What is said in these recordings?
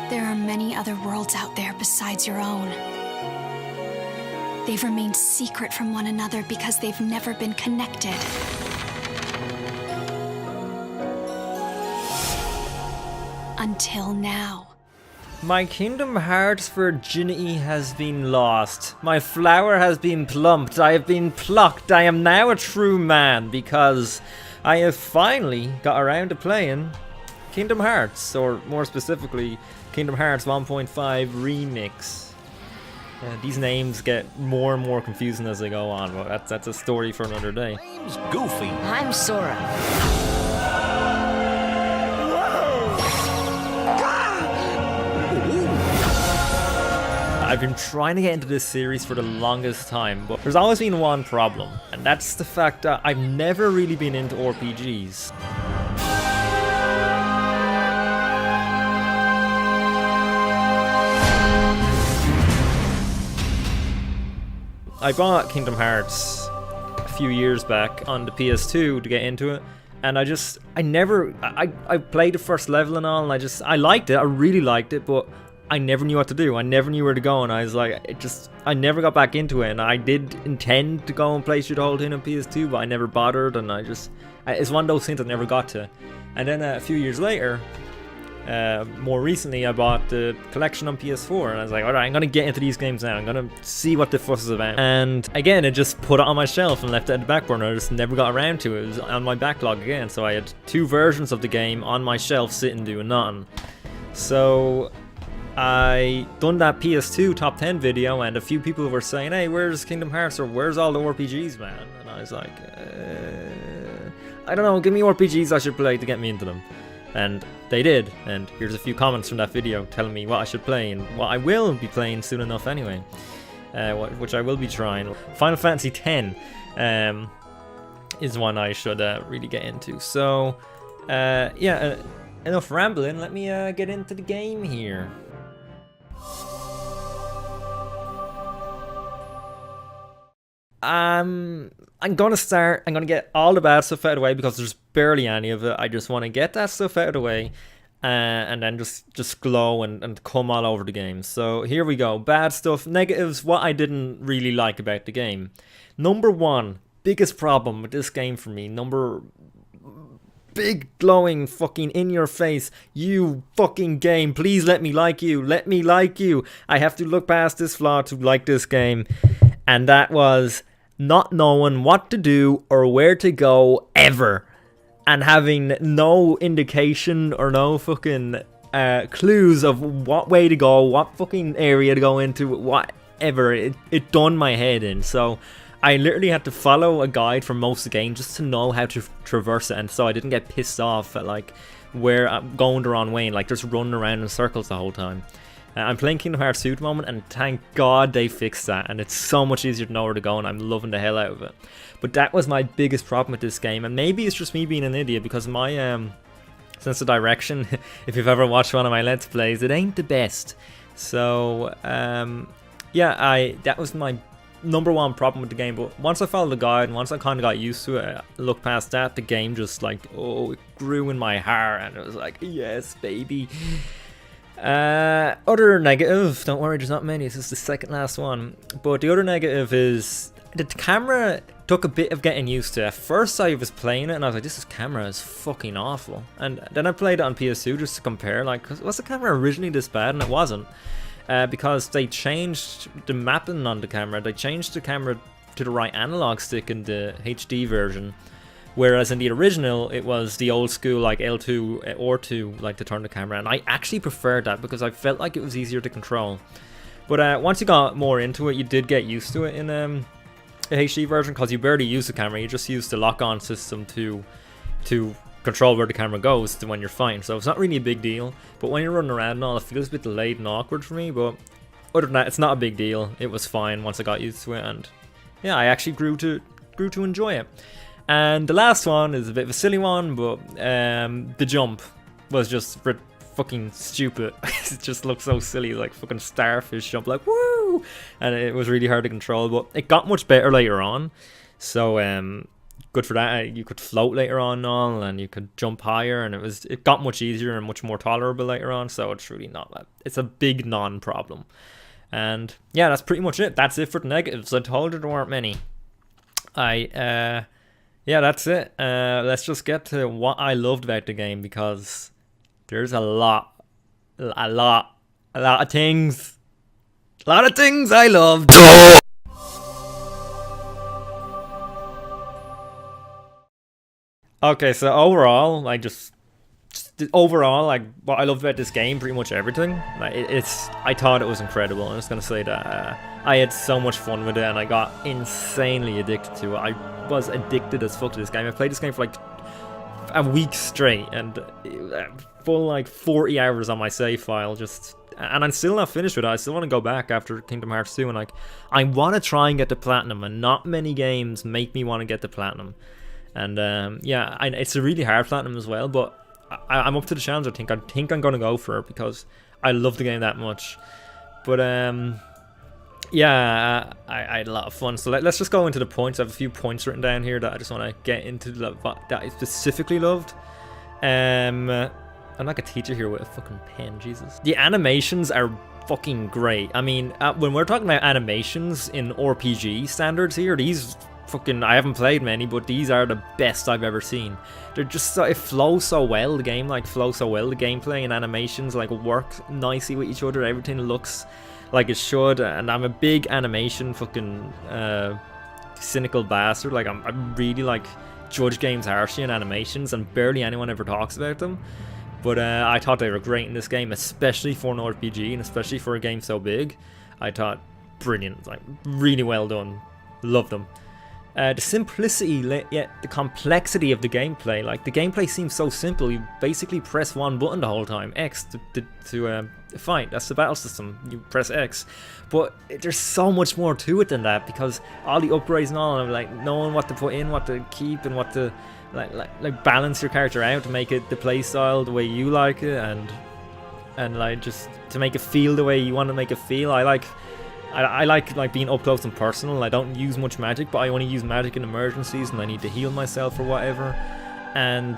There are many other worlds out there besides your own. They've remained secret from one another because they've never been connected. Until now. My Kingdom Hearts virginity has been lost. My flower has been plumped. I have been plucked. I am now a true man because I have finally got around to playing Kingdom Hearts, or more specifically, Kingdom Hearts 1.5 ReMIX. These names get more and more confusing as they go on, but that's a story for another day. My name's Goofy. I'm Sora. I've been trying to get into this series for the longest time, but there's always been one problem, and that's the fact that I've never really been into RPGs. I bought Kingdom Hearts a few years back on the PS2 to get into it, and I played the first level and all, and I liked it, I really liked it, but I never knew what to do. I never knew where to go, and I was like, I never got back into it. And I did intend to go and play through the whole thing on PS2, but I never bothered, and it's one of those things I never got to. And then a few years later, more recently, I bought the collection on PS4, and I was like, alright, I'm gonna get into these games now. I'm gonna see what the fuss is about. And again, it just put it on my shelf and left it at the back burner. I just never got around to it. It was on my backlog again, so I had two versions of the game on my shelf sitting doing nothing. So I done that PS2 top 10 video, and a few people were saying, hey, where's Kingdom Hearts, or where's all the RPGs, man? And I was like, I don't know, give me RPGs I should play to get me into them. And they did, and here's a few comments from that video telling me what I should play, and what I will be playing soon enough anyway, which I will be trying. Final Fantasy X is one I should really get into. So, yeah, enough rambling, let me get into the game here. I'm gonna get all the bad stuff out of the way because there's barely any of it. I just want to get that stuff out of the way, and then just glow and come all over the game. So here we go. Bad stuff, negatives, what I didn't really like about the game. Number one, biggest problem with this game for me, big glowing fucking in your face, you fucking game, please let me like you, let me like you. I have to look past this flaw to like this game, and that was not knowing what to do or where to go ever, and having no indication or no fucking clues of what way to go, what fucking area to go into, whatever. It done my head in. So I literally had to follow a guide for most of the game just to know how to traverse it, and so I didn't get pissed off at like where I'm going the wrong way and like just running around in circles the whole time. I'm playing Kingdom Hearts 2 at the moment, and thank God they fixed that, and it's so much easier to know where to go, and I'm loving the hell out of it. But that was my biggest problem with this game, and maybe it's just me being an idiot, because my sense of direction, if you've ever watched one of my Let's Plays, it ain't the best. So, yeah, that was my number one problem with the game. But once I followed the guide, and once I kind of got used to it, I looked past that, the game just like, oh, it grew in my heart, and it was like, yes, baby. Other negative, don't worry, there's not many, this is the second last one, but the other negative is the camera took a bit of getting used to. At first I was playing it and I was like, this camera is fucking awful, and then I played it on PS2 just to compare, like, was the camera originally this bad? And it wasn't, because they changed the mapping on the camera. They changed the camera to the right analog stick in the HD version, whereas in the original, it was the old school, like L2 or 2, like to turn the camera. And I actually preferred that because I felt like it was easier to control. But once you got more into it, you did get used to it in the HD version, because you barely use the camera. You just use the lock-on system to control where the camera goes when you're fighting. So it's not really a big deal. But when you're running around and all, it feels a bit delayed and awkward for me. But other than that, it's not a big deal. It was fine once I got used to it. And yeah, I actually grew to enjoy it. And the last one is a bit of a silly one, but the jump was just fucking stupid. It just looked so silly, like fucking starfish jump, like woo! And it was really hard to control, but it got much better later on. So good for that. You could float later on and all, and you could jump higher, and it got much easier and much more tolerable later on. So it's really not that. It's a big non-problem. And yeah, that's pretty much it. That's it for the negatives. I told you there weren't many. Yeah, that's it. Let's just get to what I loved about the game, because there's a lot of things. A lot of things I loved. Okay, so overall, like what I loved about this game, pretty much everything. Like I thought it was incredible. I'm just gonna say that I had so much fun with it, and I got insanely addicted to it. I was addicted as fuck to this game. I played this game for like a week straight, and full like 40 hours on my save file, and I'm still not finished with it. I still want to go back after Kingdom Hearts 2, and like I want to try and get the platinum, and not many games make me want to get the platinum. And yeah, it's a really hard platinum as well, but I'm up to the challenge. I think I'm gonna go for it, because I love the game that much. But yeah, I had a lot of fun. So let's just go into the points. I have a few points written down here that I just want to get into that I specifically loved. I'm like a teacher here with a fucking pen, Jesus. The animations are fucking great. I mean, when we're talking about animations in RPG standards here, these fucking, I haven't played many, but these are the best I've ever seen. They're just so, it flows so well. The game like flows so well. The gameplay and animations like work nicely with each other. Everything looks like it should, and I'm a big animation fucking cynical bastard. Like I really like judge games harshly in animations, and barely anyone ever talks about them. But I thought they were great in this game, especially for an RPG, and especially for a game so big. I thought brilliant, like really well done. Loved them. The simplicity, yet the complexity of the gameplay. Like the gameplay seems so simple. You basically press one button the whole time, X, to fight. That's the battle system. You press X, but there's so much more to it than that, because all the upgrades and all, and like knowing what to put in, what to keep, and what to like balance your character out to make it the play style the way you like it, and like just to make it feel the way you want to make it feel. I like being up close and personal. I don't use much magic, but I only use magic in emergencies and I need to heal myself or whatever. And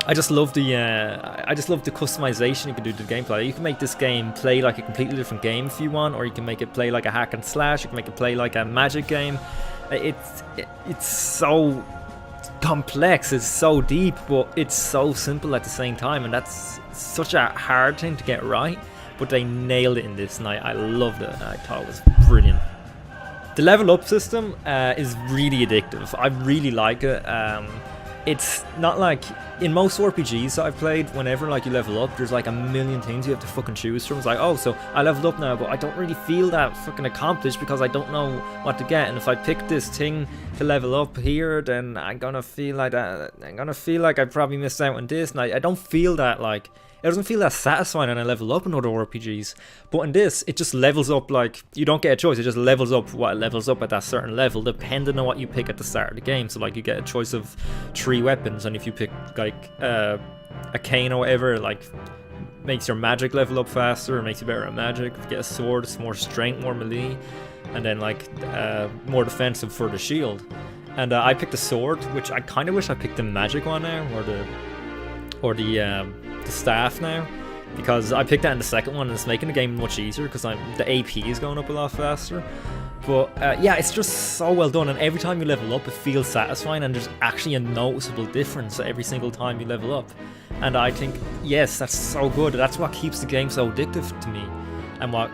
I just love the customization you can do to the gameplay. You can make this game play like a completely different game if you want, or you can make it play like a hack and slash. You can make it play like a magic game. It's so complex, it's so deep, but it's so simple at the same time, and that's such a hard thing to get right. But they nailed it in this, and I loved it. I thought it was brilliant. The level up system is really addictive. I really like it. It's not like in most RPGs that I've played, whenever like you level up, there's like a million things you have to fucking choose from. It's like, oh, so I leveled up now, but I don't really feel that fucking accomplished because I don't know what to get. And if I pick this thing to level up here, then I'm gonna feel like that. I'm gonna feel like I probably missed out on this, and I don't feel that like. It doesn't feel that satisfying when I level up in other RPGs. But in this, it just levels up, like, you don't get a choice. It just levels up what it levels up at that certain level, depending on what you pick at the start of the game. So, like, you get a choice of 3 weapons, and if you pick, like, a cane or whatever, it, like, makes your magic level up faster, it makes you better at magic. If you get a sword, it's more strength, more melee, and then, like, more defensive for the shield. And I picked the sword, which I kind of wish I picked the magic one now, or the staff now, because I picked that in the second one and it's making the game much easier because the AP is going up a lot faster. But yeah, it's just so well done, and every time you level up it feels satisfying, and there's actually a noticeable difference every single time you level up. And I think, yes, that's so good. That's what keeps the game so addictive to me, and what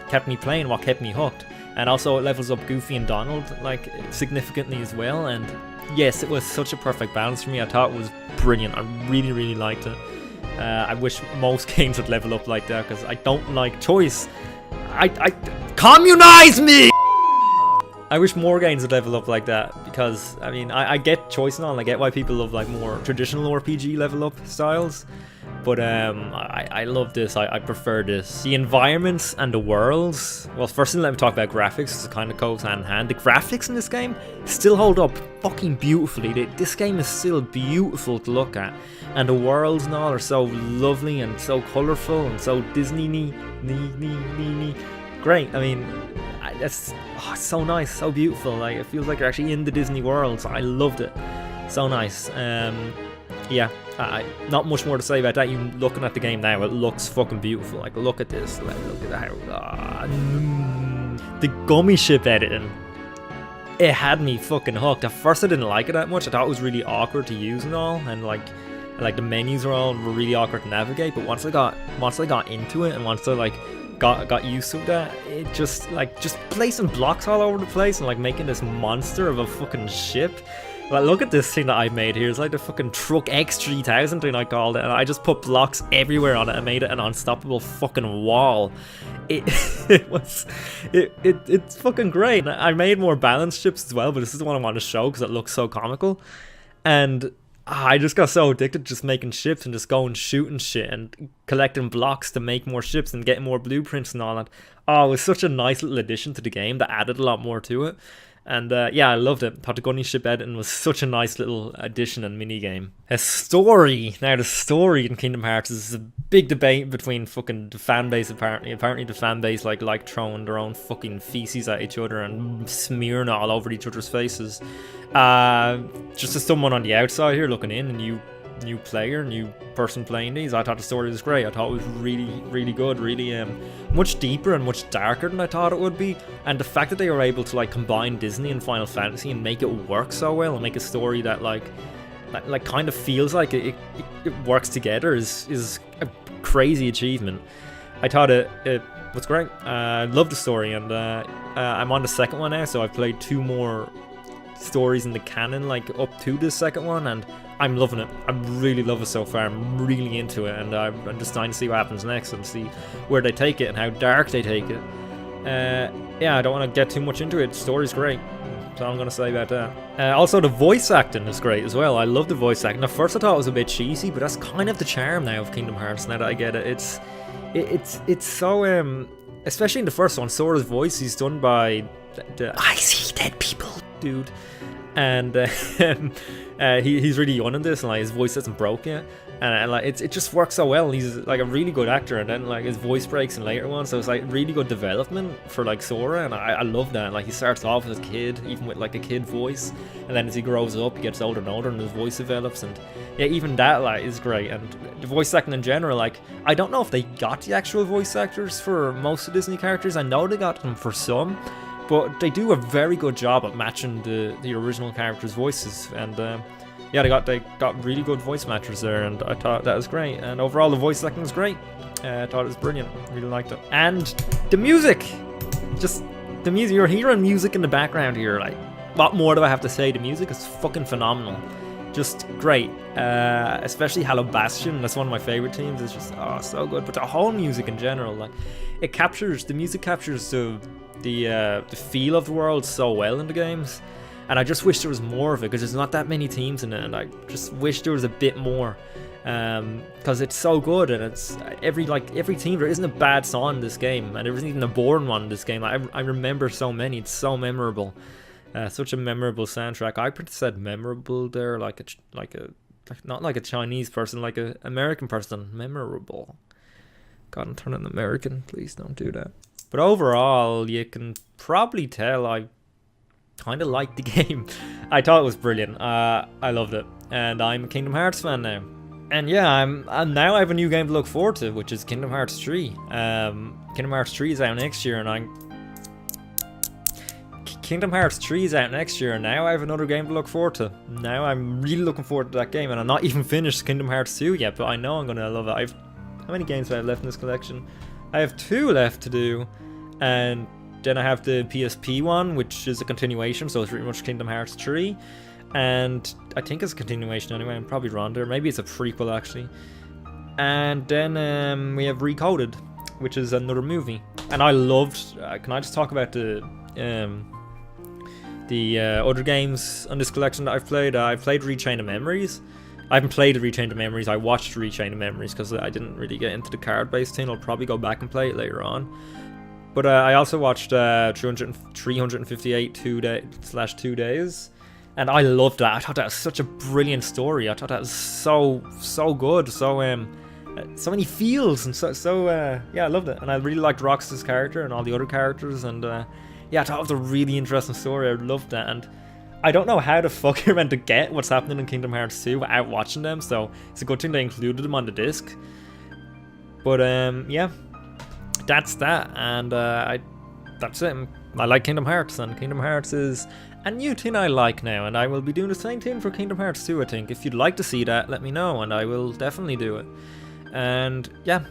kept me playing, what kept me hooked. And also it levels up Goofy and Donald like significantly as well, and yes, it was such a perfect balance for me. I thought it was brilliant. I really, really liked it. I wish most games would level up like that, because I don't like choice. I communize me! I wish more games would level up like that, because I mean I get choice and all, and I get why people love like more traditional RPG level up styles, but I love this. I prefer this. The environments and the worlds, well, first thing, let me talk about graphics. It kind of goes hand in hand. The graphics in this game still hold up fucking beautifully. This game is still beautiful to look at, and the worlds and all are so lovely and so colourful and so Disney-y. great. I mean, it's so nice, so beautiful. Like, it feels like you're actually in the Disney world. So I loved it. So nice. Yeah, not much more to say about that. You looking at the game now, it looks fucking beautiful. Like, look at this. Like, look at how the gummy ship editing. It had me fucking hooked. At first, I didn't like it that much. I thought it was really awkward to use and all, and like the menus were really awkward to navigate. But once I got into it, and once I like got used to that, it just placing blocks all over the place and like making this monster of a fucking ship. Like, look at this thing that I made here. It's like the fucking Truck X3000 thing I called it, and I just put blocks everywhere on it and made it an unstoppable fucking wall. It's fucking great. I made more balanced ships as well, but this is the one I want to show because it looks so comical. And I just got so addicted to just making ships and just going shooting shit and collecting blocks to make more ships and getting more blueprints and all that. Oh, it was such a nice little addition to the game that added a lot more to it. And yeah, I loved it. Thought the gunny ship editing was such a nice little addition and mini game. A story. Now, the story in Kingdom Hearts is a big debate between fucking the fan base. Apparently, the fan base like throwing their own fucking feces at each other and smearing it all over each other's faces. Just as someone on the outside here looking in, and new player, new person playing these, I thought the story was great. I thought it was really good, really much deeper and much darker than I thought it would be. And the fact that they were able to like combine Disney and Final Fantasy and make it work so well and make a story that like kind of feels like it works together is a crazy achievement. I thought it was great. I love the story, and I'm on the second one now, so I've played 2 more stories in the canon, like up to the second one, and I'm loving it. I really love it so far. I'm really into it, and I'm just dying to see what happens next and see where they take it and how dark they take it. Yeah, I don't want to get too much into it. The story's great. That's all I'm going to say about that. Also, the voice acting is great as well. I love the voice acting. At first I thought it was a bit cheesy, but that's kind of the charm now of Kingdom Hearts, now that I get it. It's so, especially in the first one, Sora's voice, he's done by the I See Dead People dude. And he's really young in this, and like his voice isn't broke yet, and like it just works so well. He's like a really good actor, and then like his voice breaks in later ones, so it's like really good development for like Sora, and I love that. Like, he starts off as a kid, even with like a kid voice, and then as he grows up, he gets older and older, and his voice develops, and yeah, even that like is great. And the voice acting in general, like, I don't know if they got the actual voice actors for most of Disney characters. I know they got them for some, but they do a very good job at matching the original characters' voices, and yeah, they got really good voice matchers there, and I thought that was great. And overall, the voice acting was great. I thought it was brilliant. Really liked it. And the music, just the music. You're hearing music in the background here. Like, what more do I have to say? The music is fucking phenomenal. Just great. Especially Hello Bastion. That's one of my favorite teams. It's just so good. But the whole music in general, like, the music captures the feel of the world so well in the games, and I just wish there was more of it, because there's not that many teams in it, and I just wish there was a bit more, because it's so good, and it's every team, there isn't a bad song in this game, and there isn't even a boring one in this game. I remember so many. It's so memorable. Such a memorable soundtrack. I said memorable there, like not like a Chinese person, like a American person. Memorable. God, I'm turning American. Please don't do that. But overall, you can probably tell I kind of liked the game. I thought it was brilliant. I loved it, and I'm a Kingdom Hearts fan now. And yeah, I'm now I have a new game to look forward to, which is Kingdom Hearts 3. Kingdom Hearts 3 is out next year, and Kingdom Hearts 3 is out next year, and now I have another game to look forward to. Now I'm really looking forward to that game, and I'm not even finished Kingdom Hearts 2 yet, but I know I'm gonna love it. How many games do I have left in this collection? I have 2 left to do, and then I have the PSP one, which is a continuation, so it's pretty much Kingdom Hearts 3, and I think it's a continuation anyway. I'm probably wrong there. Maybe it's a prequel, actually. And then we have Recoded, which is another movie, and I loved. Can I just talk about the other games on this collection that I've played? I've played Rechain of Memories. I haven't played Rechain of Memories. I watched Rechain of Memories because I didn't really get into the card-based thing. I'll probably go back and play it later on. But I also watched 358 2 days, and I loved that. I thought that was such a brilliant story. I thought that was so good, so so many feels, and yeah, I loved it. And I really liked Rox's character and all the other characters, and yeah, I thought it was a really interesting story. I loved that, and I don't know how the fuck you're meant to get what's happening in Kingdom Hearts 2 without watching them, so it's a good thing they included them on the disc. But yeah, that's that, and that's it. I like Kingdom Hearts, and Kingdom Hearts is a new thing I like now, and I will be doing the same thing for Kingdom Hearts 2, I think. If you'd like to see that, let me know, and I will definitely do it. And yeah,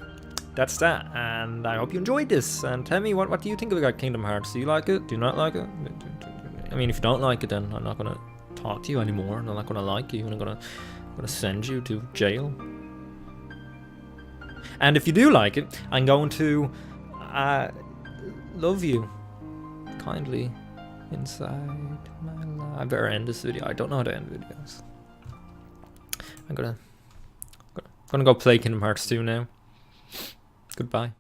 that's that, and I hope you enjoyed this, and tell me what do you think about Kingdom Hearts? Do you like it? Do you not like it? I mean, if you don't like it, then I'm not gonna talk to you anymore, and I'm not gonna like you, and I'm gonna send you to jail. And if you do like it, I'm going to love you kindly inside my life. I better end this video. I don't know how to end videos. I'm gonna go play Kingdom Hearts 2 now. Goodbye.